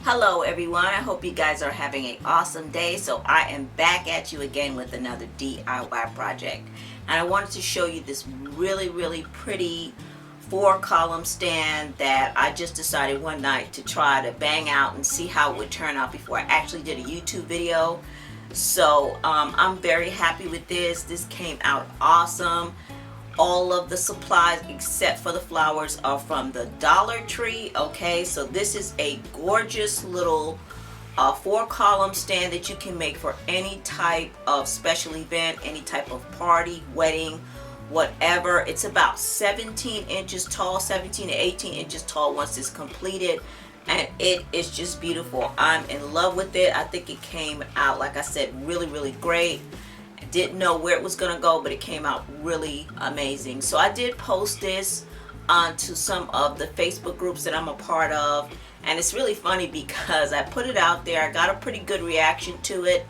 Hello everyone, I hope you guys are having an awesome day. So I am back at you again with another DIY project. And I wanted to show you this really pretty 4-column stand that I just decided one night to try to bang out and see how it would turn out before I actually did a YouTube video. So I'm very happy with this. This came out awesome. All of the supplies except for the flowers are from the Dollar Tree. Okay, so this is a gorgeous little 4-column stand that you can make for any type of special event, any type of party, wedding, whatever. It's about 17 inches tall, 17 to 18 inches tall once it's completed, and it is just beautiful. I'm in love with it. I think it came out, like I said, really great. Didn't know where it was gonna go, but it came out really amazing. So I did post this onto some of the Facebook groups that I'm a part of, and it's really funny because I put it out there. I got a pretty good reaction to it,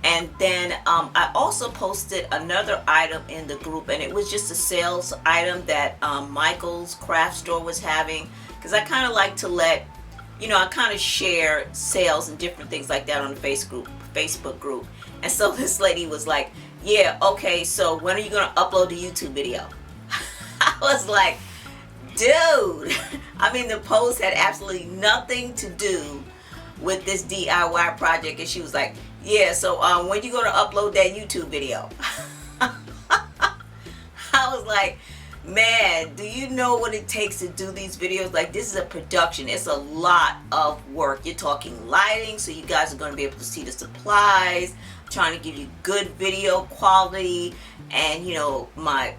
and then I also posted another item in the group, and it was just a sales item that Michael's craft store was having, because I kind of like to let I kind of share sales and different things like that on the Facebook group. And so this lady was like, yeah, okay, so when are you going to upload the YouTube video? I was like, dude, I mean, the post had absolutely nothing to do with this DIY project. And she was like, yeah, so when are you going to upload that YouTube video? I was like, man, do you know what it takes to do these videos? Like, this is a production. It's a lot of work. You're talking lighting, so you guys are going to be able to see the supplies. I'm trying to give you good video quality, and my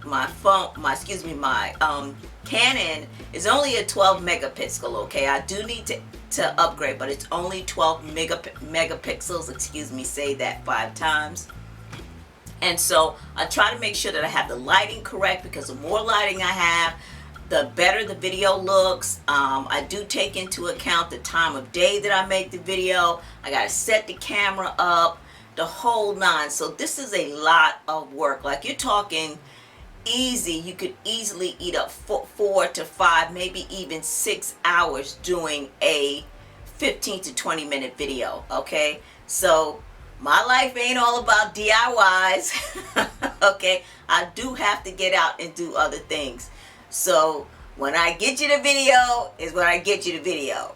Canon is only a 12 megapixel. Okay, I do need to upgrade, but it's only 12 megapixels. Excuse me, say that 5 times. And so I try to make sure that I have the lighting correct, because the more lighting I have, the better the video looks. I do take into account the time of day that I make the video. I got to set the camera up, the whole 9. So this is a lot of work. Like, you're talking easy. You could easily eat up 4 to 5, maybe even 6 hours doing a 15 to 20 minute video. Okay, so my life ain't all about DIYs. Okay, I do have to get out and do other things. So when I get you the video is when I get you the video.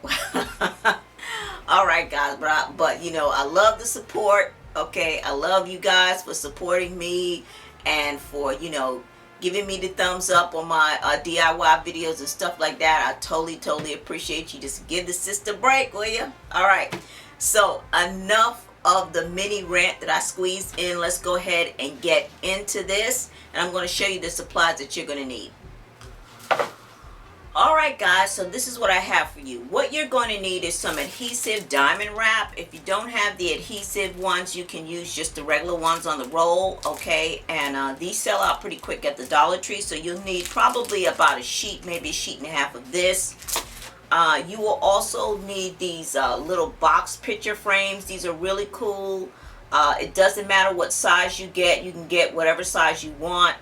All right, guys, but I love the support. Okay, I love you guys for supporting me and for giving me the thumbs up on my DIY videos and stuff like that. I totally appreciate you. Just give the sister a break, will you? All right, so enough of the mini rant that I squeezed in. Let's go ahead and get into this, and I'm going to show you the supplies that you're going to need. Alright guys, so this is what I have for you. What you're going to need is some adhesive diamond wrap. If you don't have the adhesive ones, you can use just the regular ones on the roll, okay? And these sell out pretty quick at the Dollar Tree, so you'll need probably about a sheet, maybe a sheet and a half of this. You will also need these little box picture frames. These are really cool. It doesn't matter what size you get. You can get whatever size you want.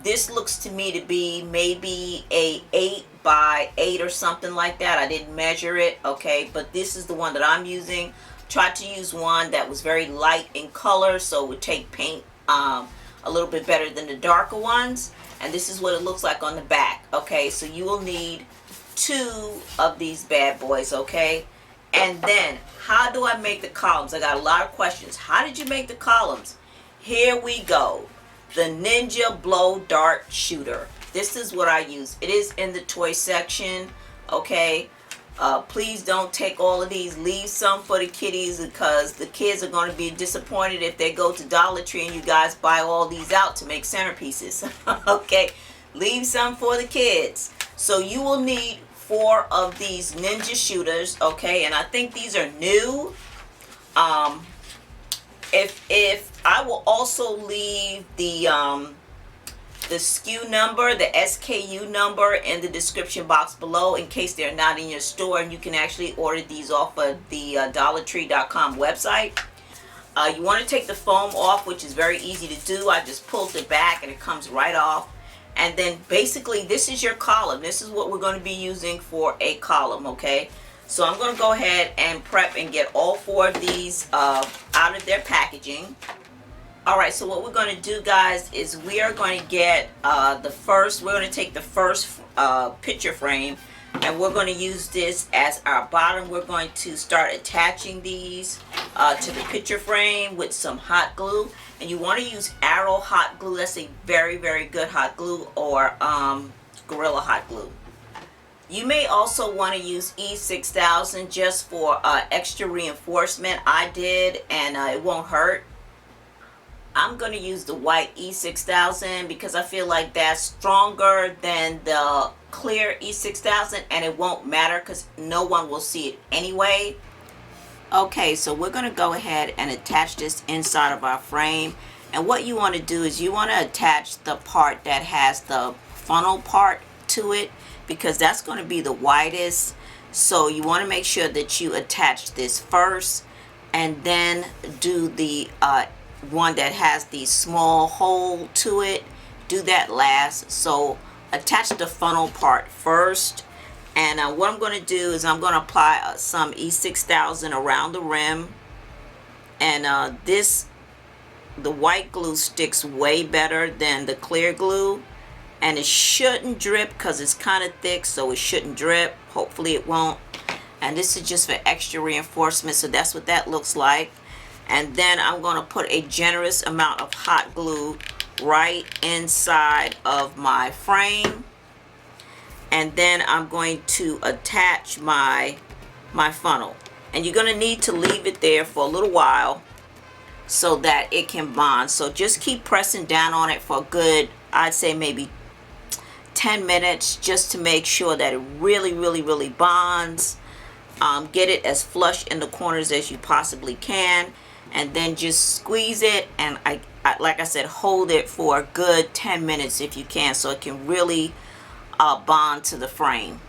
This looks to me to be maybe a 8 by 8 or something like that. I didn't measure it, okay? But this is the one that I'm using. Tried to use one that was very light in color, so it would take paint a little bit better than the darker ones. And this is what it looks like on the back, okay? So you will need 2 of these bad boys, okay? And then, how do I make the columns? I got a lot of questions. How did you make the columns? Here we go. The Ninja Blow Dart Shooter. This is what I use. It is in the toy section, okay? Please don't take all of these. Leave some for the kiddies, because the kids are going to be disappointed if they go to Dollar Tree and you guys buy all these out to make centerpieces. Okay? Leave some for the kids. So you will need 4 of these ninja shooters, okay? And I think these are new. If I will also leave the SKU number, the SKU number, in the description box below in case they're not in your store, and you can actually order these off of the dollartree.com website. You want to take the foam off, which is very easy to do. I just pulled it back and it comes right off. And then basically this is your column. This is what we're going to be using for a column, okay? So I'm going to go ahead and prep and get all 4 of these out of their packaging. Alright, so what we're going to do, guys, is we are going to get we're going to take the first picture frame, and we're going to use this as our bottom. We're going to start attaching these to the picture frame with some hot glue. And you want to use Arrow hot glue. That's a very, very good hot glue, or Gorilla hot glue. You may also want to use E6000 just for extra reinforcement. I did, and it won't hurt. I'm going to use the white E6000 because I feel like that's stronger than the clear E6000, and it won't matter because no one will see it anyway. Okay, so we're going to go ahead and attach this inside of our frame. And what you want to do is you want to attach the part that has the funnel part to it, because that's going to be the widest. So you want to make sure that you attach this first, and then do the one that has the small hole to it. Do that last. So attach the funnel part first. And what I'm going to do is I'm going to apply some E6000 around the rim. And the white glue sticks way better than the clear glue. And it shouldn't drip because it's kind of thick, so it shouldn't drip. Hopefully it won't. And this is just for extra reinforcement, so that's what that looks like. And then I'm going to put a generous amount of hot glue right inside of my frame. And then I'm going to attach my funnel. And you're going to need to leave it there for a little while so that it can bond. So just keep pressing down on it for a good, I'd say maybe 10 minutes, just to make sure that it really, really, really bonds. Get it as flush in the corners as you possibly can. And then just squeeze it, and I like I said, hold it for a good 10 minutes if you can, so it can really bond to the frame.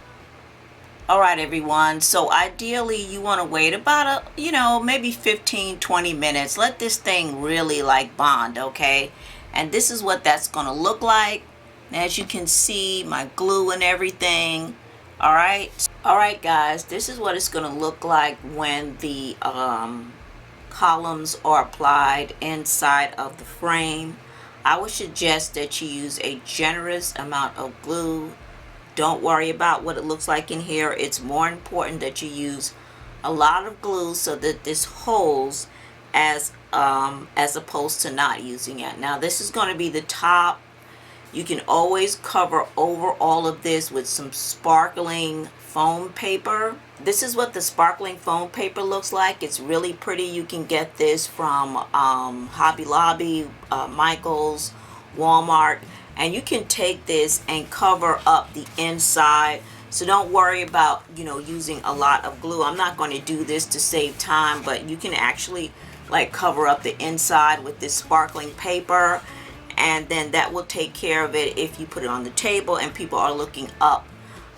Alright everyone, so ideally you want to wait about maybe 15-20 minutes. Let this thing really like bond, okay? And this is what that's going to look like. As you can see, my glue and everything. Alright guys, this is what it's going to look like when the columns are applied inside of the frame. I would suggest that you use a generous amount of glue. Don't worry about what it looks like in here. It's more important that you use a lot of glue so that this holds as opposed to not using it. Now this is going to be the top. You can always cover over all of this with some sparkling foam paper. This is what the sparkling foam paper looks like. It's really pretty. You can get this from Hobby Lobby, Michael's, Walmart, and you can take this and cover up the inside. So don't worry about using a lot of glue. I'm not going to do this to save time, but you can actually like cover up the inside with this sparkling paper, and then that will take care of it. If you put it on the table and people are looking up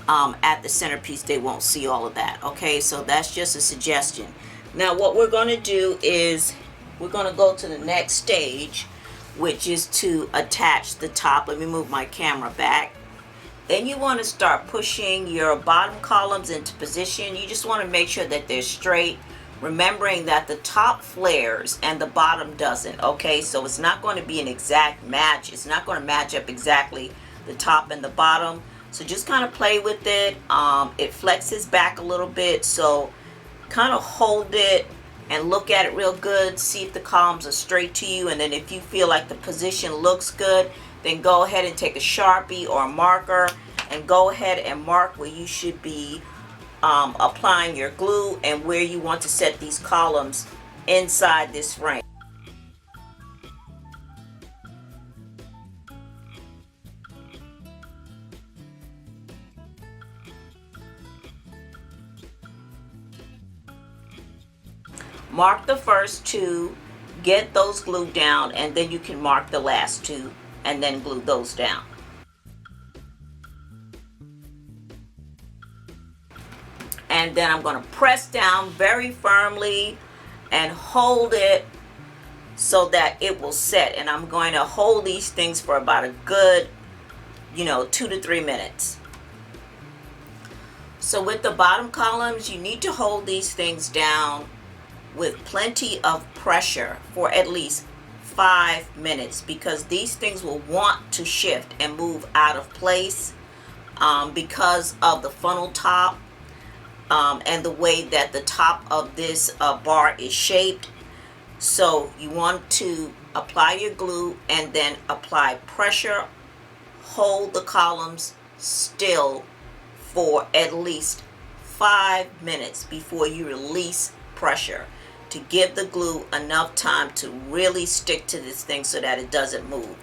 at the centerpiece, they won't see all of that. Okay, so that's just a suggestion. Now what we're going to do is we're going to go to the next stage, which is to attach the top. Let me move my camera back. Then you want to start pushing your bottom columns into position. You just want to make sure that they're straight, remembering that the top flares and the bottom doesn't. Okay, so it's not going to be an exact match. It's not going to match up exactly the top and the bottom. So just kind of play with it. It flexes back a little bit, so kind of hold it and look at it real good. See if the columns are straight to you, and then if you feel like the position looks good, then go ahead and take a Sharpie or a marker and go ahead and mark where you should be applying your glue and where you want to set these columns inside this frame. Mark the first two, get those glued down, and then you can mark the last two and then glue those down. And then I'm going to press down very firmly and hold it so that it will set. And I'm going to hold these things for about a good 2 to 3 minutes. So with the bottom columns, you need to hold these things down with plenty of pressure for at least 5 minutes, because these things will want to shift and move out of place because of the funnel top and the way that the top of this bar is shaped. So you want to apply your glue and then apply pressure. Hold the columns still for at least 5 minutes before you release pressure, to give the glue enough time to really stick to this thing so that it doesn't move.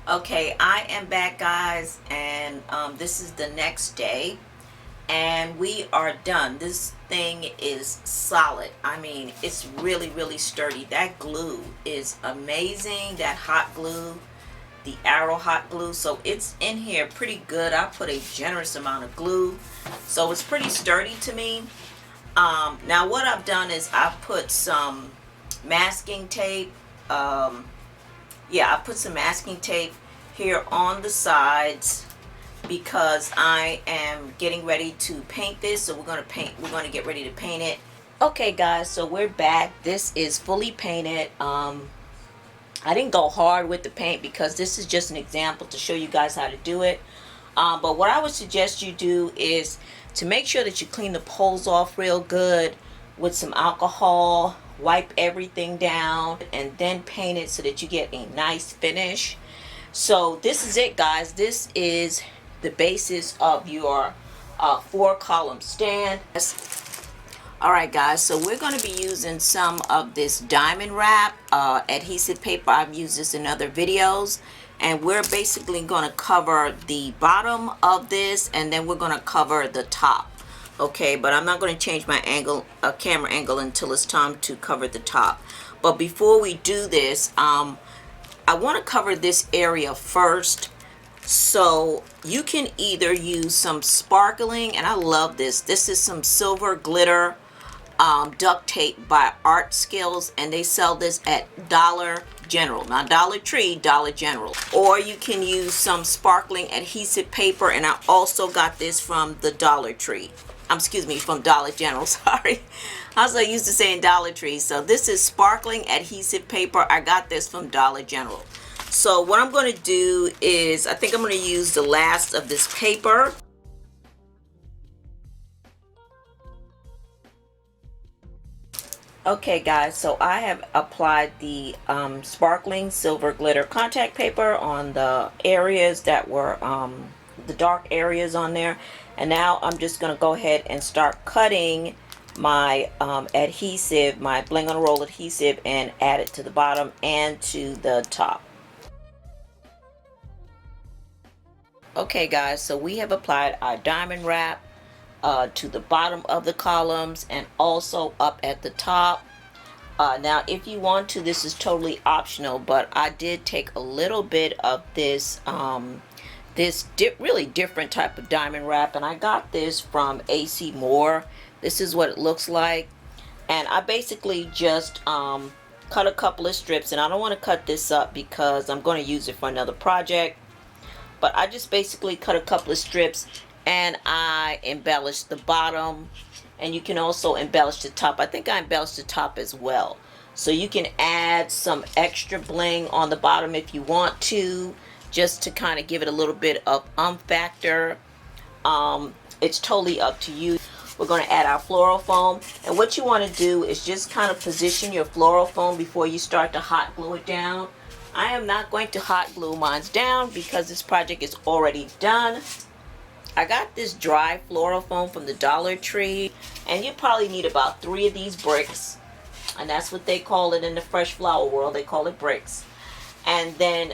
Okay, I am back, guys, and this is the next day, and we are done. This thing is solid. I mean, it's really, really sturdy. That glue is amazing. That hot glue, the arrow hot glue, so it's in here pretty good. I put a generous amount of glue, so it's pretty sturdy to me. Now what I've done is I've put some masking tape. I put some masking tape here on the sides because I am getting ready to paint this. So we're going to get ready to paint it. Okay, guys, so we're back. This is fully painted. I didn't go hard with the paint because this is just an example to show you guys how to do it. But what I would suggest you do is to make sure that you clean the poles off real good with some alcohol, wipe everything down, and then paint it so that you get a nice finish. So this is it, guys. This is the basis of your 4-column stand. Alright, guys, so we're going to be using some of this diamond wrap adhesive paper. I've used this in other videos, and we're basically going to cover the bottom of this, and then we're going to cover the top. Okay, but I'm not going to change my camera angle until it's time to cover the top. But before we do this, I want to cover this area first. So you can either use some sparkling, and I love this. This is some silver glitter duct tape by Art Skills, and they sell this at Dollar General, not Dollar Tree, Dollar General. Or you can use some sparkling adhesive paper, and I also got this from the Dollar Tree. From Dollar General, sorry. I was so used to saying Dollar Tree. So this is sparkling adhesive paper. I got this from Dollar General. So what I'm going to do is, I think I'm going to use the last of this paper. Okay, guys, so I have applied the sparkling silver glitter contact paper on the areas that were the dark areas on there, and now I'm just going to go ahead and start cutting my adhesive, my bling on a roll adhesive, and add it to the bottom and to the top. Okay, guys, so we have applied our diamond wrap to the bottom of the columns and also up at the top. Now if you want to, this is totally optional, but I did take a little bit of this really different type of diamond wrap, and I got this from AC Moore. This is what it looks like, and I basically just cut a couple of strips, and I don't want to cut this up because I'm going to use it for another project, but I just basically cut a couple of strips and I embellished the bottom, and you can also embellish the top. I think I embellished the top as well. So you can add some extra bling on the bottom if you want to, just to kind of give it a little bit of factor. It's totally up to you. We're going to add our floral foam, and what you want to do is just kind of position your floral foam before you start to hot glue it down. I am not going to hot glue mine down because this project is already done. I got this dry floral foam from the Dollar Tree, and you probably need about 3 of these bricks, and that's what they call it in the fresh flower world. They call it bricks. And then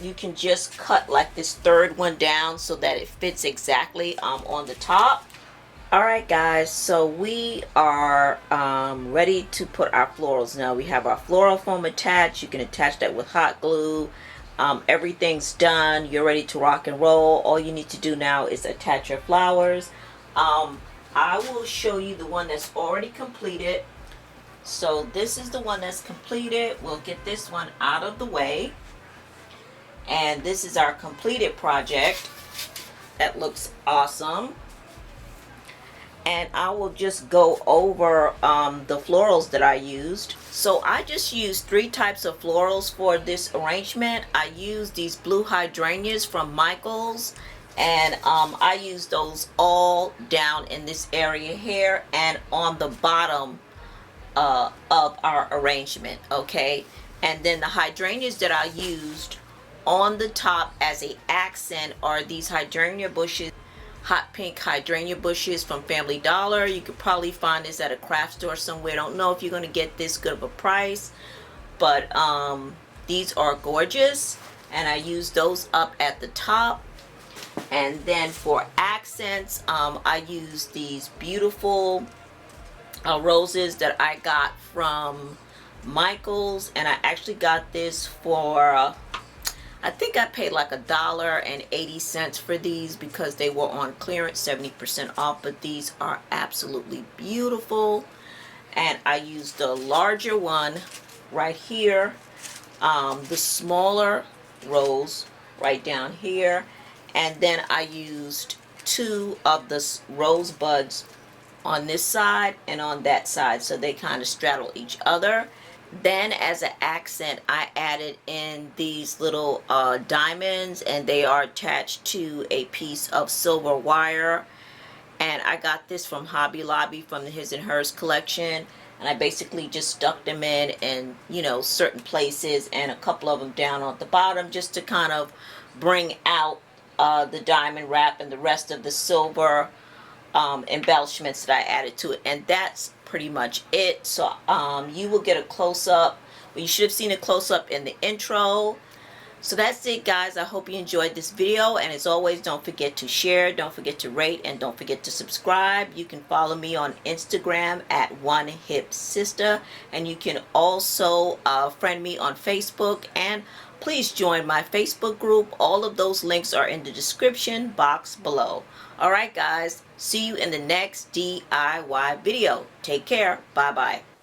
you can just cut like this third one down so that it fits exactly on the top. Alright, guys, so we are ready to put our florals. Now we have our floral foam attached. You can attach that with hot glue. Everything's done. You're ready to rock and roll. All you need to do now is attach your flowers. I will show you the one that's already completed. So this is the one that's completed. We'll get this one out of the way. And this is our completed project. That looks awesome. and I will just go over the florals that I used. So I just used 3 types of florals for this arrangement. I used these blue hydrangeas from Michaels, and I used those all down in this area here and on the bottom of our arrangement, okay? And then the hydrangeas that I used on the top as a accent are these hydrangea bushes, hot pink hydrangea bushes from Family Dollar. You could probably find this at a craft store somewhere. Don't know if you're going to get this good of a price, but these are gorgeous, and I use those up at the top. And then for accents, I use these beautiful roses that I got from Michaels, and I actually got this for I think I paid like $1.80 for these because they were on clearance, 70% off, but these are absolutely beautiful. And I used the larger one right here, the smaller rose right down here, and then I used 2 of the rose buds on this side and on that side, so they kind of straddle each other. Then as an accent, I added in these little diamonds, and they are attached to a piece of silver wire. And I got this from Hobby Lobby from the His and Hers collection, and I basically just stuck them in you know, certain places, and a couple of them down on the bottom, just to kind of bring out the diamond wrap and the rest of the silver embellishments that I added to it. And that's pretty much it. So you will get a close-up. Well, you should have seen a close-up in the intro. So that's it, guys. I hope you enjoyed this video, and as always, don't forget to share, don't forget to rate, and don't forget to subscribe. You can follow me on Instagram at onehipsister, and you can also friend me on Facebook, and please join my Facebook group. All of those links are in the description box below. Alright, guys, see you in the next DIY video. Take care. Bye bye.